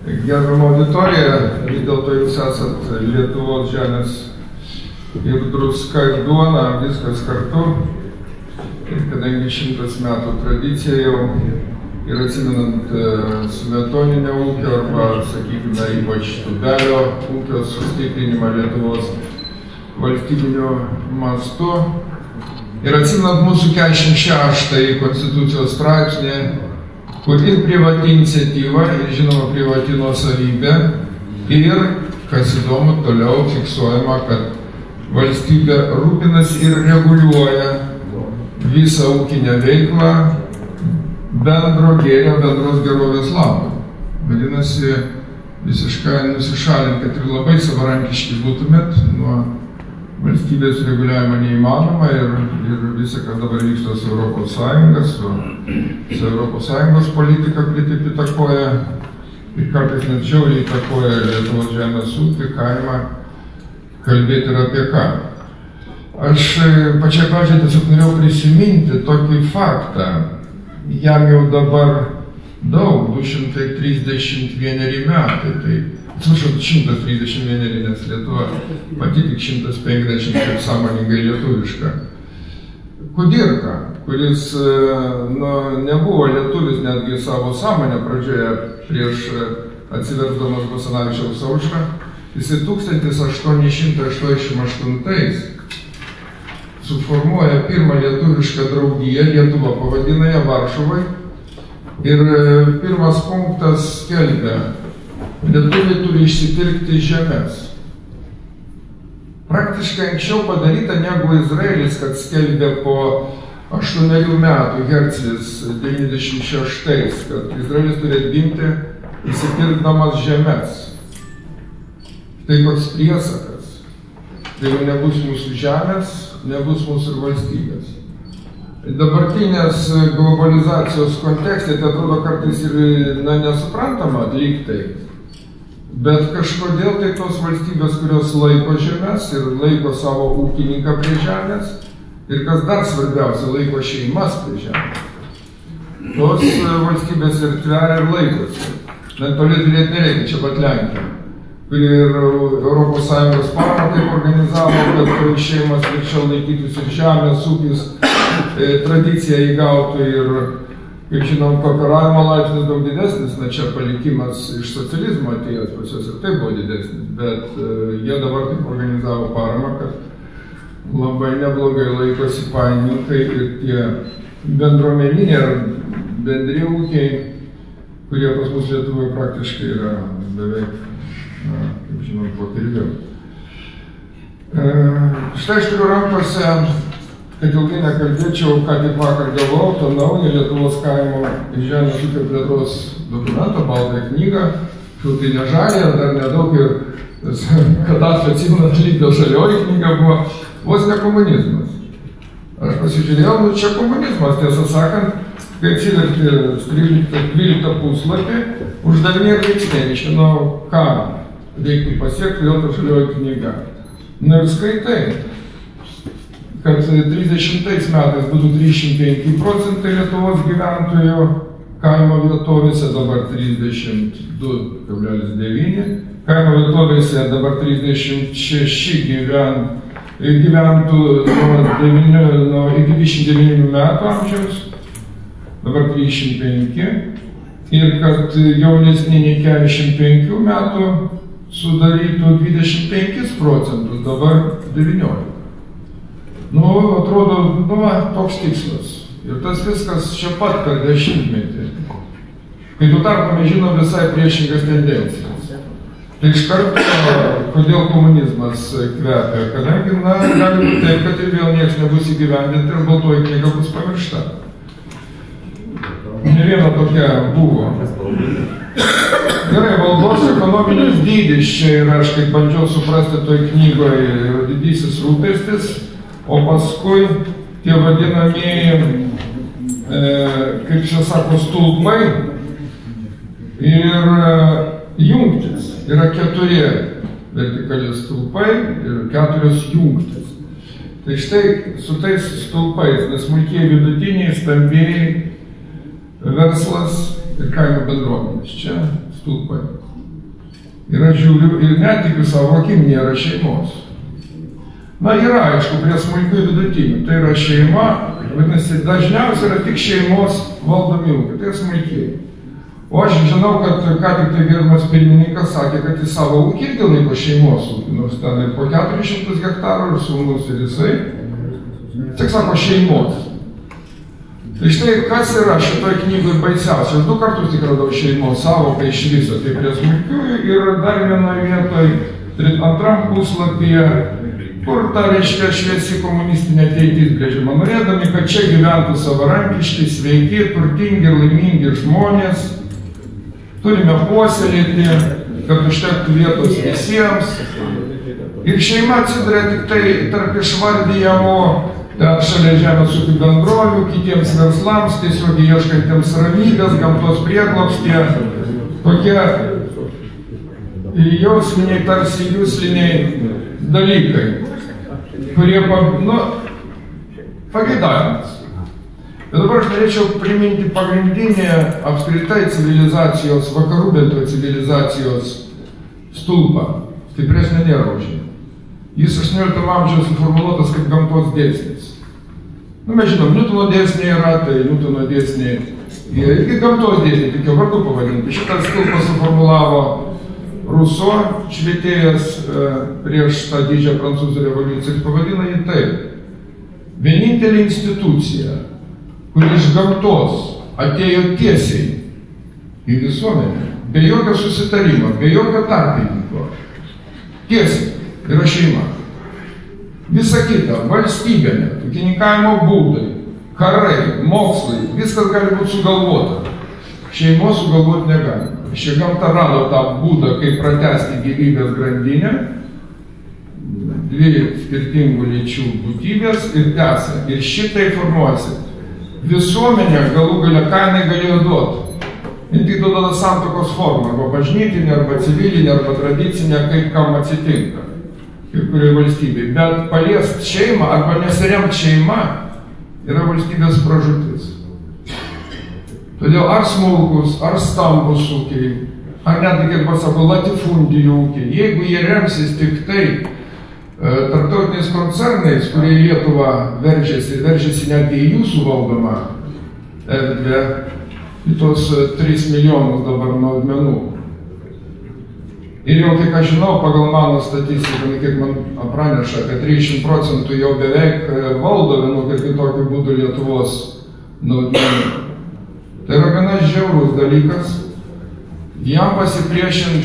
Gerbiama auditorija, vis dėlto jūs esat Lietuvos žemės ir druska ir duona, viskas kartu. Ir kadangi 100 metų tradicija jau ir atsimenant smetoninio ūkio arba, sakykime, ypač Tūbelio ūkio sustiprinimą Lietuvos valstybiniu mastu ir atsimenant mūsų 46 Konstitucijos straipsnį, kur ir privati iniciatyva, ir žinoma privati nuosavybė, ir, kas įdomu, toliau fiksuojama, kad valstybė rūpinasi ir reguliuoja visą ūkinę veiklą bendro gėrio, bendros gerovės labui. Vadinasi, visiškai nusišalint, kad ir labai savarankiški būtumėt, nuo valstybės reguliavimo neįmanoma ir visa, kas dabar vyksta su Europos Sąjunga, su Europos Sąjungos politika, kuri taip įtakoja ir kartais net žiauriai įtakoja Lietuvos žemės ūkį, kaimą, kalbėti ir apie ką. Aš pačiai pradžiai tiesiog norėjau prisiminti tokį faktą. Jam jau dabar daug, 231 metai, tai atsiprašau, 131, nes Lietuva pati tik 150, kaip sąmoningai lietuviška. Kudirka, kuris nebuvo lietuvis netgi savo sąmonę pradžioje prieš atsiversdamas Basanavičiaus aušrą, jisai 1888 suformuoja pirmą lietuvišką draugiją, Lietuva pavadina ją Varšuvai, ir pirmas punktas skelbia: lietuviai turi išsipirkti žemės. Praktiškai anksčiau padaryta negu Izraelis, kad skelbė po 8 metų Hercelis 96, kad Izraelis turi atgimti įsipirkdamas žemės. Tai koks priesakas. Tai jau nebus mūsų žemės, nebus mūsų ir valstybės. Dabartinės globalizacijos kontekste tai atrodo kartais ir nesuprantama lygtai. Bet kažkodėl tai tos valstybės, kurios laiko žemės ir laiko savo ūkininką prie žemės, ir kas dar svarbiausia, laiko šeimas prie žemės. Tos valstybės ir tveria ir laikosi. Net toli turėti nereikia, čia pat Lenkija, kuri ir Europos Sąjungos paramą taip organizavo, kad šeimas viršiau laikytųsi ir žemės ūkis tradiciją įgautų ir, kaip žinom, kooperavimo laipsnis daug didesnis, na čia palikimas iš socializmo atėjęs pas juos ir taip buvo didesnis, bet jie dabar taip organizavo paramą, kad labai neblogai laikosi painininkai ir tie bendruomeniniai ar bendri ūkiai, kurie pas mus Lietuvoje praktiškai yra beveik, kaip žinom, po kirviu. Štai aš turiu rankose, kad ilgai nekalbėčiau, ką tik vakar gavau, tą naują Lietuvos kaimo ir žemės ūkio plėtros dokumentą, baltąją knygą, šiltai nežalė, dar nedaug ir, kada atsimenat, lygio žalioji knyga buvo, vos ne komunizmas. Aš pasižiūrėjau, nu čia komunizmas, tiesą sakant, kai atsiverti 12 puslapį, uždaviniai ir veiksniai, žinau, ką reiktų pasiekti, vėl ta žalioji knyga. Na ir skaitai, kad 30 metais būtų 305% Lietuvos gyventojų kaimo vietovėse, dabar 32,9%, kaimo vietovėse dabar 36 gyventų iki 29 metų amžiaus, dabar 35, ir kad jaunesni nei 45 metų sudarytų 25%, dabar 19%. Nu, atrodo, toks tikslas. Ir tas viskas čia pat per 10 metį. Kai tu tarpu mes žinom visai priešingas tendencijas. Tai iš karto, kodėl komunizmas kvepia? Kadangi, gali būti taip, kad ir vėl nieks nebus įgyvendinti ir baltoji knyga bus pamiršta. Ne viena tokia buvo. Gerai, valdos ekonominis dydis čia yra, aš kaip bandžiau suprasti toj knygoje, didysis rūpestis, o paskui tie vadinamieji, kaip čia sako, stulpai ir jungtis. Yra 4 vertikali stulpai ir 4 jungtis. Tai štai su tais stulpais, nes smulkieji, vidutiniai, stambieji verslas ir kaimo bendruomenės. Čia stulpai. Ir aš žiūriu ir netikiu savo akim, nėra šeimos. Na, yra, aišku, prie smulkių ir vidutinių. Tai yra šeima, vadinasi, dažniausiai yra tik šeimos valdomi ūkiai, tai smulkiai. O aš žinau, kad ką tik tai gerbiamas pirmininkas sakė, kad į savo ūkį irgi laiko šeimos ūkį, nors ten ir po 400 hektarų ir sūnus ir jisai, tik sako šeimos. Tai štai, kas yra šitoj knygoj baisiausia? Aš 2 kartus tik radau šeimos savoką iš viso, tai prie smulkiųjų ir dar vienoje vietoje, 2 puslapyje, kur ta, reiškia, šviesi komunistinė ateitis brėžiama, norėdami, kad čia gyventų savarankiški, sveiki, turtingi ir laimingi žmonės, turime puoselėti, kad užtektų vietos visiems. Ir šeima atsiduria tik tai tarp išvardyjamo, ten šalia žemės ūkių bendrovių, kitiems verslams, tiesiog ieškantiems ramybės, gamtos prieglobstie, tokie jausminiai, tarsi jusliniai dalykai, kurie, pageidavimas. Bet dabar aš norėčiau priminti pagrindinį apskritai civilizacijos, vakarų bent jau civilizacijos stulpą. Stipresnė nėra už jį. Jis 18 amžiaus suformuluotas kaip gamtos dėsnis. Mes žinom, Niutono dėsniai yra, tai Niutono dėsniai irgi gamtos dėsniai, tik jau vardu pavadinti. Šitą stulpą suformulavo Ruso, švietėjas prieš tą didžią prancūzų revoliuciją, pavadina jį taip. Vienintelė institucija, kuri iš gamtos atėjo tiesiai į visuomenę, be jokio susitarimo, be jokio tarpininko, tiesiai yra šeima. Visa kita, valstybinė, ūkininkavimo būdai, karai, mokslai, viskas gali būti sugalvota. Šeimos sugalvoti negalima. Ši gamta rado tą būdą, kaip pratęsti gyvybės grandinę, 2 skirtingų lyčių būtybės ir tęsia. Ir šitai formuosi. Visuomenė galų gale ką jinai galėjo duoti. Jis tik duoda santuokos formą, arba bažnytinė, arba civilinė, arba tradicinė, kaip kam atsitinka, kaip kurioje valstybėje. Bet paliest šeimą arba nesiremt šeima yra valstybės pražūtis. Todėl ar smulkus, ar stambus ūkiai, ar netgi, kaip pasako, latifundijų ūkiai, jeigu jie remsis tik tai tarptautiniais koncernais, kurie į Lietuvą veržiasi netgi į jūsų valdomą erdvę, į tos 3 milijonus dabar naudmenų. Ir jau, kiek aš žinau, pagal mano statistiką, kiek man praneša, kad 30% jau beveik valdo vienu kaip kitokiu būdu Lietuvos naudmenų. Tai yra gana žiaurus dalykas. Jam pasipriešint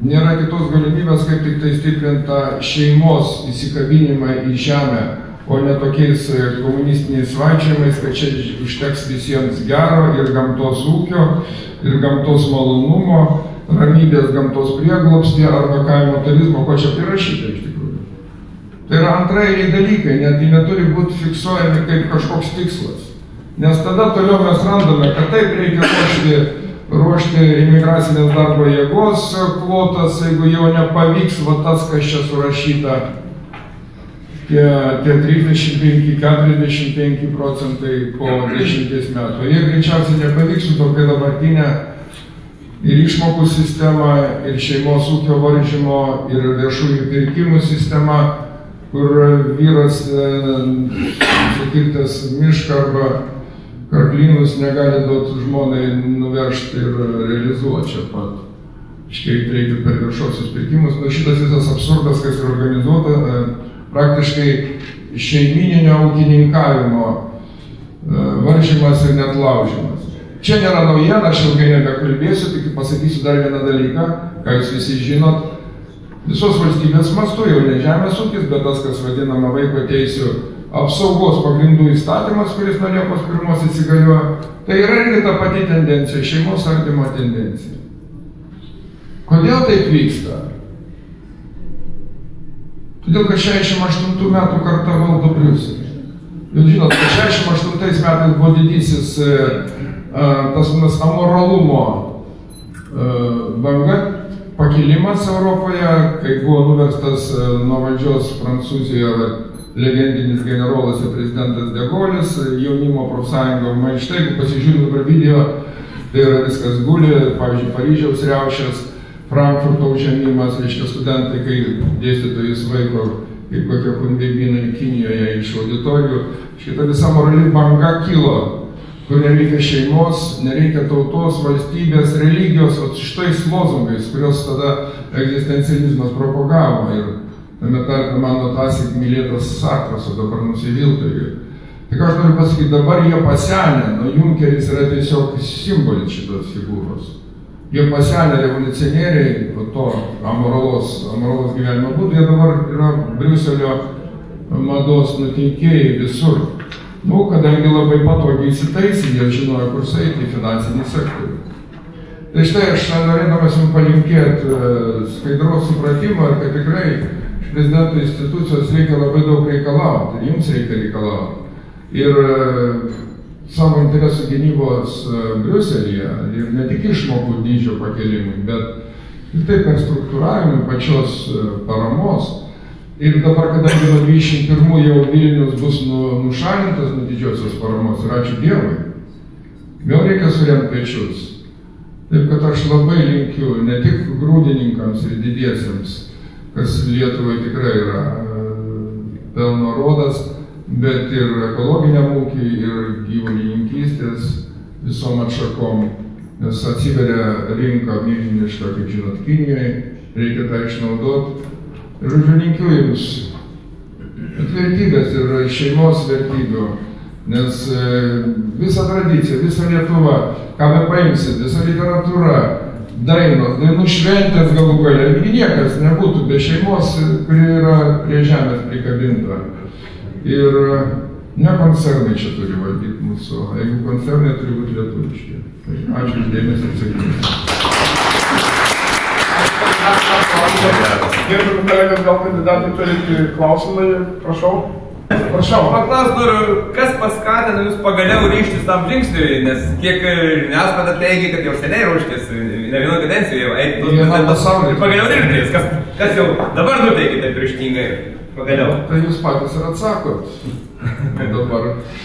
nėra kitos galimybės, kaip tik tai stiprintą šeimos įsikabinimą į žemę, o ne tokiais komunistiniais svaičiamais, kad čia užteks visiems gero ir gamtos ūkio, ir gamtos malonumo, ramybės gamtos prieglobstie arba kaimo turizmo, ko čia prirašyta iš tikrųjų. Tai yra antraeiliai dalykai, net jie neturi būti fiksuojami kaip kažkoks tikslas. Nes tada toliau mes randame, kad taip reikia ruošti imigracinės darbo jėgos kvotas, jeigu jau nepavyks tas, kas čia surašyta, tie 35–45% po 10 metų. Jie greičiausiai nepavyks su tokia dabartinė ir išmokų sistema, ir šeimos ūkio varžymo, ir viešųjų pirkimų sistema, kur vyras sukirtęs mišką arba karklynus negali duoti žmonai nuvežti ir realizuoti čia pat. Iškiai reikia per viešosius pirkimus. Šitas visas absurdas, kas yra organizuota, praktiškai šeimininio ūkininkavimo varžymas ir net laužimas. Čia nėra naujiena, aš ilgai nebekalbėsiu, tik pasakysiu dar vieną dalyką, ką jūs visi žinot. Visos valstybės mastu, jau ne žemės ūkis, bet tas, kas vadinama vaiko teisių apsaugos pagrindų įstatymas, kuris nuo Liepos 1 įsigalioja, tai yra irgi ta pati tendencija, šeimos ardymo tendencija. Kodėl taip vyksta? Todėl, kad 68 metų karta valdo Briuselį. Jūs žinot, kad 68 metais buvo didysis tas amoralumo banga, pakilimas Europoje, kai buvo nuverstas nuo valdžios Prancūzijoje legendinis generolas ir prezidentas De Gaulės, jaunimo profsąjungo maištai, jeigu pasižiūrėjau dabar video, tai yra viskas guli, pavyzdžiui, Paryžiaus riaušės, Frankfurto užėmimas, reiškia studentai, kai dėstytojus vaiko, kaip kokie kunveibinai Kinijoje iš auditorijų. Šitą visą morali banga kilo, kur nereikia šeimos, nereikia tautos, valstybės, religijos, o šitais lozungais, kurios tada egzistencializmas propagavo. Ir tame tarpe mano tasik mylėtas Sartras, o dabar nusiviltojų. Tik aš noriu pasakyti, dabar jie pasenę, Junkeris yra tiesiog simbolis šitos figūros. Jie pasenę revoliucionieriai, to amoralos gyvenimo būdų, jie dabar yra Briuselio mados nuteikėjai visur. Kadangi labai patogiai įsitaisė, jie žinojo, kur eiti į finansinį sektorių. Tai štai aš norėdamas jums palinkėti skaidraus supratimo, kad tikrai iš prezidento institucijos reikia labai daug reikalauti, ir jums reikia reikalauti. Ir savo interesų gynybos Briuselyje, ir ne tik išmokų dydžio pakelimui, bet ir taip per struktūravimui pačios paramos. Ir dabar, kadangi nuo 21 jau Vilnius bus nušalintas nuo didžiosios paramos, ir ačiū Dievui, vėl reikia suremti pečius. Taip, kad aš labai linkiu ne tik grūdininkams ir didiesiems, kas Lietuvai tikrai yra pelno rodas, bet ir ekologiniam ūkiui, ir gyvulininkystės visom atšakom, nes atsiveria rinka milžiniška, kaip žinot, Kinijoje, reikia tą išnaudoti. Ir linkiu jums vertybės ir šeimos vertybių, nes visa tradicija, visa Lietuva, ką be paimsit, visa literatūra, dainos, dainų šventės galų gale, niekas nebūtų be šeimos, kuri yra prie žemės prikabinta. Ir ne koncernai čia turi valdyti mūsų, jeigu koncernai turi būti lietuviški. Ačiū už dėmesį ir sėkmės. Gerbiami kolegos, gal kandidatai turite klausimai, prašau. Prašau. Paklaus noriu, kas paskatino jūs pagaliau ryžtis tam žingsniui, nes kiek žiniasklaida teigia, kad jau seniai ruoškės, ne vieno kadencijoje jau eiti ir pagaliau ryžtis, kas jau dabar nuteikė taip ryžtingai. Pagaliau. Tai jūs patys ir atsakot.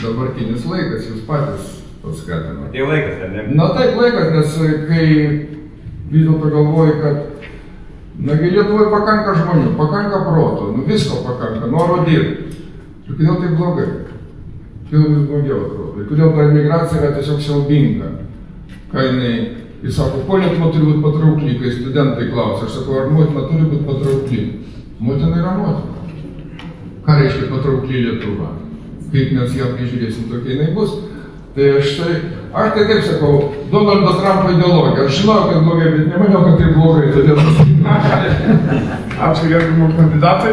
Dabartinis laikas, jūs patys paskatino. Tai laikas, ar ne? Na taip laikas, nes kai vis dėlto galvoju, kad nagi Lietuvoje pakanka žmonių, pakanka proto, visko pakanka, noro dirbti. Ir kodėl tai blogai? Kodėl vis blogiau atrodo? Ir kodėl ta emigracija yra tiesiog siaubinga? Ką jis sako, ko Lietuva turi būti patraukli, kai studentai klausia. Aš sakau, ar motina turi būti patraukli? Motina yra motina. Ką reiškia patraukli Lietuva? Kaip mes ją prižiūrėsim, tokia jinai bus. Tai aš taip sakau, Donaldo Trumpo ideologija. Aš žinau, kad blogai, bet nemaniau, kad tai blogai. Todėl... Ačiū gerbiamų kandidatai.